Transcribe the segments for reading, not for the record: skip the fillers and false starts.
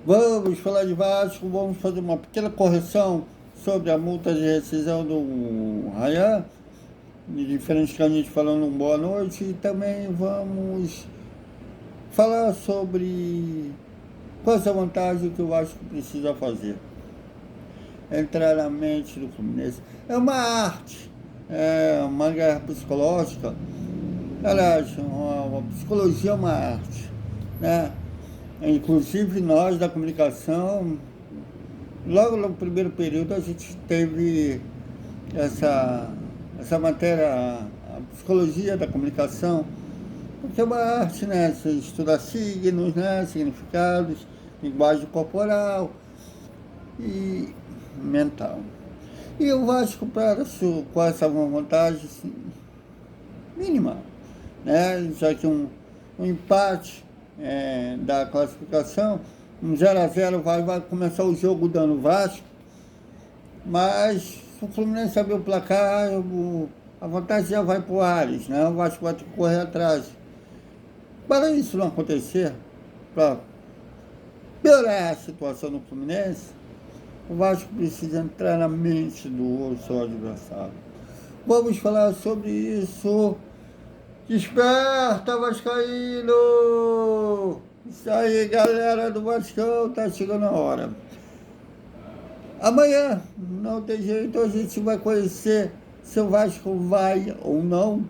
Vamos falar de Vasco, vamos fazer uma pequena correção sobre a multa de rescisão do Ryan, de diferentes caminhos falando um boa noite, e também vamos falar sobre qual é a vantagem que o Vasco precisa fazer. Entrar na mente do Fluminense. É uma arte, é uma guerra psicológica. Aliás, uma psicologia é uma arte, né? Inclusive nós da comunicação, logo no primeiro período a gente teve essa matéria, a psicologia da comunicação, porque é uma arte, né? Você estuda signos, né? Significados, linguagem corporal e mental. E o Vasco, com essa vantagem assim, mínima, né? Já que um empate da classificação, um 0-0 vai começar o jogo dando Vasco, mas se o Fluminense saber o placar, a vantagem já vai para o Ares, né? O Vasco vai ter que correr atrás. Para isso não acontecer, para piorar a situação do Fluminense, o Vasco precisa entrar na mente do seu adversário. Vamos falar sobre isso. Desperta, Vascaíno! Isso aí, galera do Vascão, tá chegando a hora. Amanhã, não tem jeito, a gente vai conhecer se o Vasco vai ou não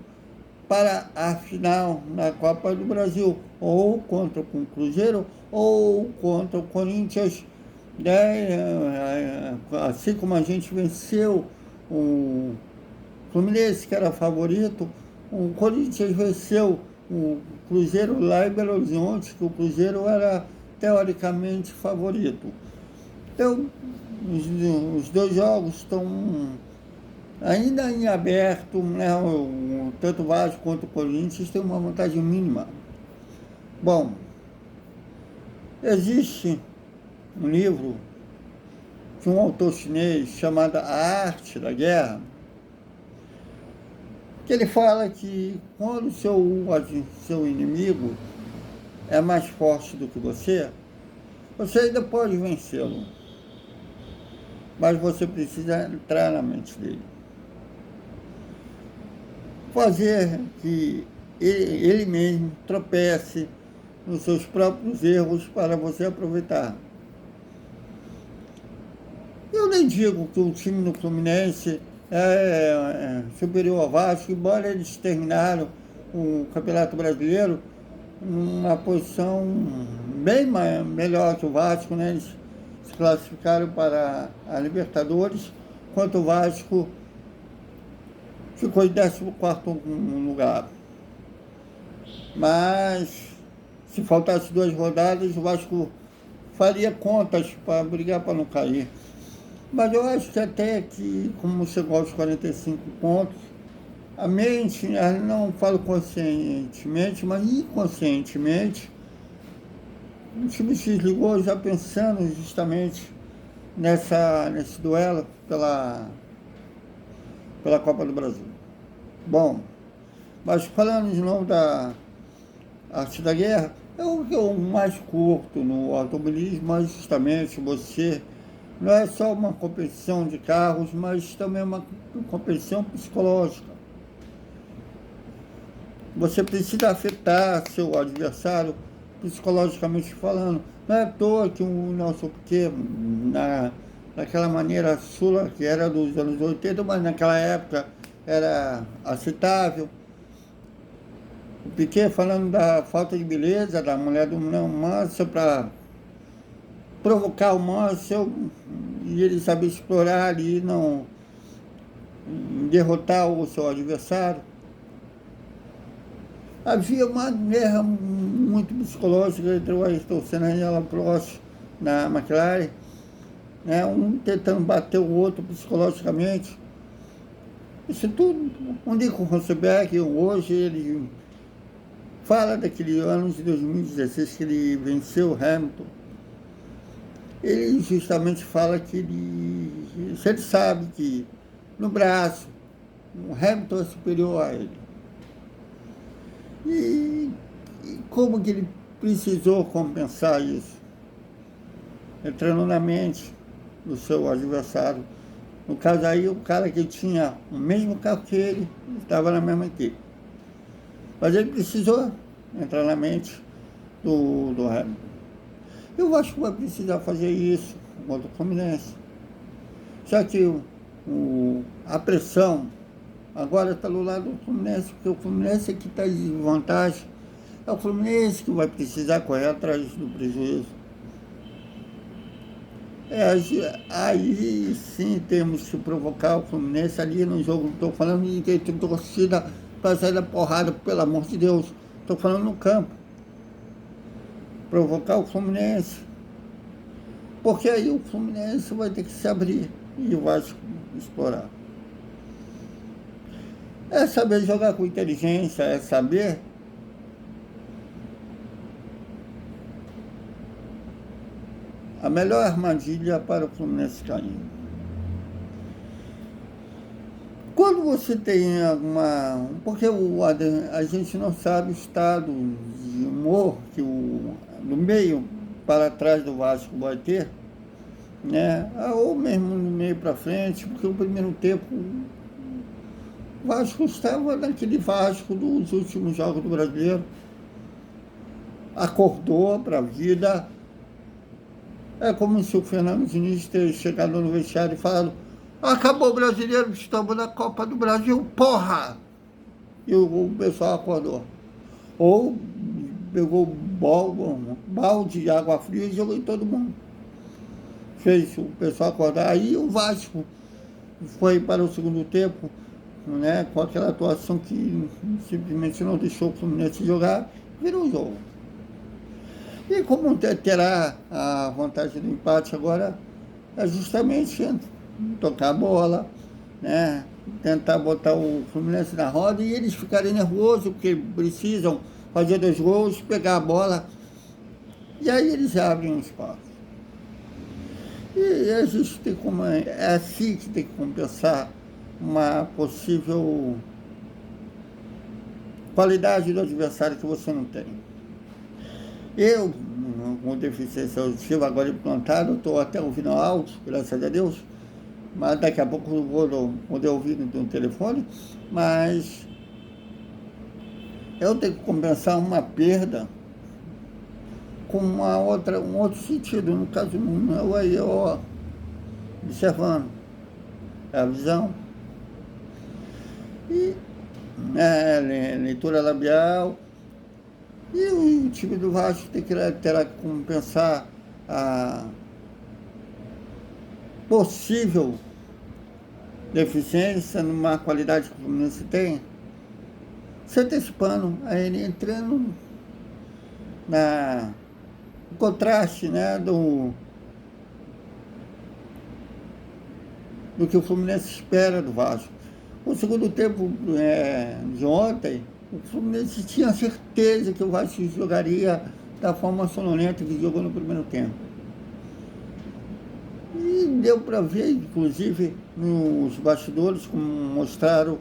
para a final na Copa do Brasil, ou contra o Cruzeiro, ou contra o Corinthians, né? Assim como a gente venceu o Fluminense, que era favorito, o Corinthians venceu o Cruzeiro lá em Belo Horizonte, que o Cruzeiro era teoricamente favorito. Então, os dois jogos estão ainda em aberto, né? Tanto o Vasco quanto o Corinthians tem uma vantagem mínima. Bom, existe um livro de um autor chinês chamado A Arte da Guerra, que ele fala que quando o seu inimigo é mais forte do que você ainda pode vencê-lo, mas você precisa entrar na mente dele. Fazer que ele mesmo tropece nos seus próprios erros para você aproveitar. Eu nem digo que o time do Fluminense é superior ao Vasco, embora eles terminaram o Campeonato Brasileiro numa posição bem melhor que o Vasco, né? Eles se classificaram para a Libertadores, enquanto o Vasco ficou em 14º lugar. Mas se faltasse 2 rodadas, o Vasco faria contas para brigar para não cair. Mas eu acho que até que, como chegou aos 45 pontos, a mente, não falo conscientemente, mas inconscientemente, o time se desligou já pensando justamente nesse duelo pela Copa do Brasil. Bom, mas falando de novo da Arte da Guerra, é o que eu mais curto no automobilismo, mas justamente você não é só uma competição de carros, mas também uma competição psicológica. Você precisa afetar seu adversário psicologicamente falando. Não é à toa que o Nelson Piquet, naquela maneira sula que era dos anos 80, mas naquela época era aceitável. O Piquet falando da falta de beleza da mulher do Mansell para provocar o Mansell e ele saber explorar ali, não derrotar o seu adversário. Havia uma guerra muito psicológica entre o Ayrton Senna e Alain Prost na McLaren, né? Um tentando bater o outro psicologicamente. Isso tudo, o Nico Rosberg, hoje, ele fala daquele ano de 2016 que ele venceu o Hamilton. Ele justamente fala que ele sabe que no braço o Hamilton é superior a ele. E como que ele precisou compensar isso? entrando na mente do seu adversário. No caso aí, o cara que tinha o mesmo carro que ele estava na mesma equipe. Mas ele precisou entrar na mente do Hamilton. E o Vasco vai precisar fazer isso contra o Fluminense. Já que a pressão agora está do lado do Fluminense, porque o Fluminense é que está em vantagem. É o Fluminense que vai precisar correr atrás do prejuízo. Aí sim temos que provocar o Fluminense ali no jogo. Não estou falando de ter torcida para sair da porrada, pelo amor de Deus. Estou falando no campo. Provocar o Fluminense. Porque aí o Fluminense vai ter que se abrir e o Vasco explorar. É saber jogar com inteligência, é saber a melhor armadilha para o Fluminense cair. Quando você tem alguma... Porque a gente não sabe o estado de humor que do meio para trás do Vasco vai ter, né? Ou mesmo no meio para frente, porque o primeiro tempo o Vasco estava naquele Vasco dos últimos jogos do Brasileiro. Acordou para a vida. É como se o Fernando Diniz tivesse chegado no vestiário e falado: acabou o Brasileiro, estamos na Copa do Brasil, porra! E o pessoal acordou. Ou pegou balde de água fria e jogou em todo mundo. Fez o pessoal acordar. Aí o Vasco foi para o segundo tempo, né, com aquela atuação que simplesmente não deixou o Fluminense jogar, virou o jogo. E como terá a vantagem do empate agora, é justamente tocar a bola, né, tentar botar o Fluminense na roda e eles ficarem nervosos, porque precisam fazer 2 gols, pegar a bola, e aí eles abrem um espaço. E a gente tem como... É assim que tem que compensar uma possível qualidade do adversário que você não tem. Eu, com deficiência auditiva, agora implantado, estou até ouvindo áudio, graças a Deus, mas daqui a pouco eu vou poder ouvir no telefone, mas eu tenho que compensar uma perda com um outro sentido. No caso, eu aí, observando a visão e leitura labial. E o time do Vasco terá que compensar a possível deficiência numa qualidade que o Fluminense tem, se antecipando, a ele entrando no contraste, né, do que o Fluminense espera do Vasco. O segundo tempo de ontem, o Fluminense tinha certeza que o Vasco jogaria da forma sonolenta que jogou no primeiro tempo. E deu para ver, inclusive, nos bastidores, como mostraram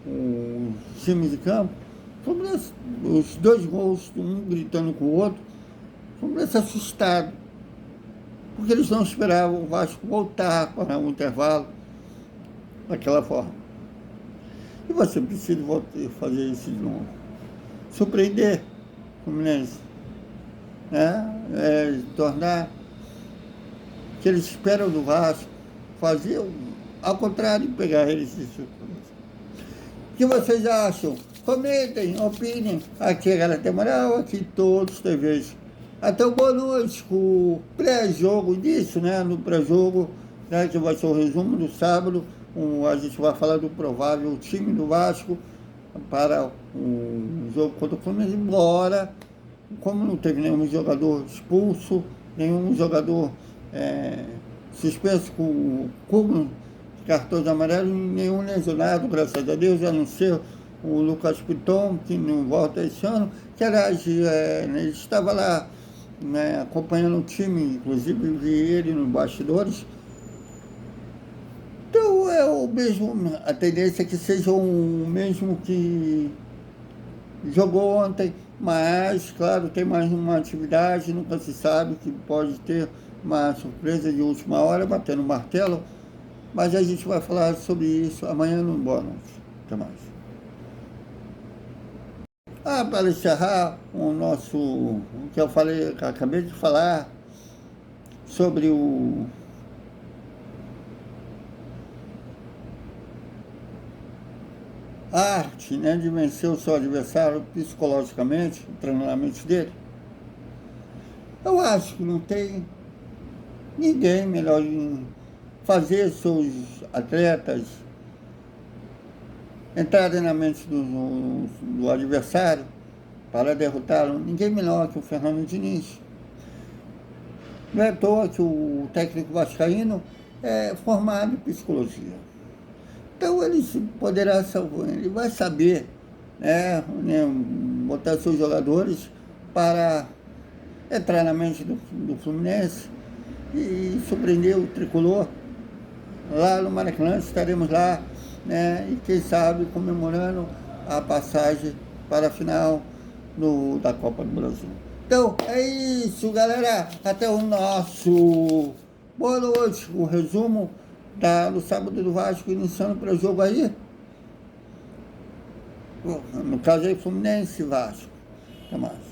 os times de campo, o Fluminense, os 2 gols, um gritando com o outro, o Fluminense assustado, porque eles não esperavam o Vasco voltar para o intervalo daquela forma. E você precisa fazer isso de novo. Surpreender o Fluminense, né? Tornar que eles esperam do Vasco, fazer ao contrário de pegar eles de surpresa. O que vocês acham? Comentem, opinem. Aqui é Galera Moral, aqui todos os TVs. Até o boa noite com o pré-jogo disso, né? No pré-jogo, né? Que vai ser o resumo do sábado. A gente vai falar do provável time do Vasco para o jogo contra o Fluminense, embora, como não teve nenhum jogador expulso, nenhum jogador suspenso com cúmulo de cartões amarelos, nenhum lesionado, graças a Deus, a não ser o Lucas Piton, que não volta esse ano, que aliás ele estava lá, né, acompanhando o time, inclusive vi ele nos bastidores. Então é o mesmo, a tendência é que seja o mesmo que jogou ontem, mas, claro, tem mais uma atividade, nunca se sabe, que pode ter uma surpresa de última hora, batendo o martelo, mas a gente vai falar sobre isso amanhã no Boa Noite. Até mais. Para encerrar o que eu falei, que eu acabei de falar sobre a arte, né, de vencer o seu adversário psicologicamente, entrando na mente dele. Eu acho que não tem ninguém melhor em fazer seus atletas entrarem na mente do adversário para derrotá-lo. Ninguém melhor que o Fernando Diniz. Não é à toa que o técnico vascaíno é formado em psicologia. Então ele vai saber, né, botar seus jogadores para entrar na mente do Fluminense e surpreender o tricolor. Lá no Maracanã estaremos lá, né, e quem sabe comemorando a passagem para a final da Copa do Brasil. Então é isso, galera. Até o nosso boa noite, o resumo do sábado do Vasco, iniciando para o jogo aí. No caso aí, Fluminense e Vasco. Até mais.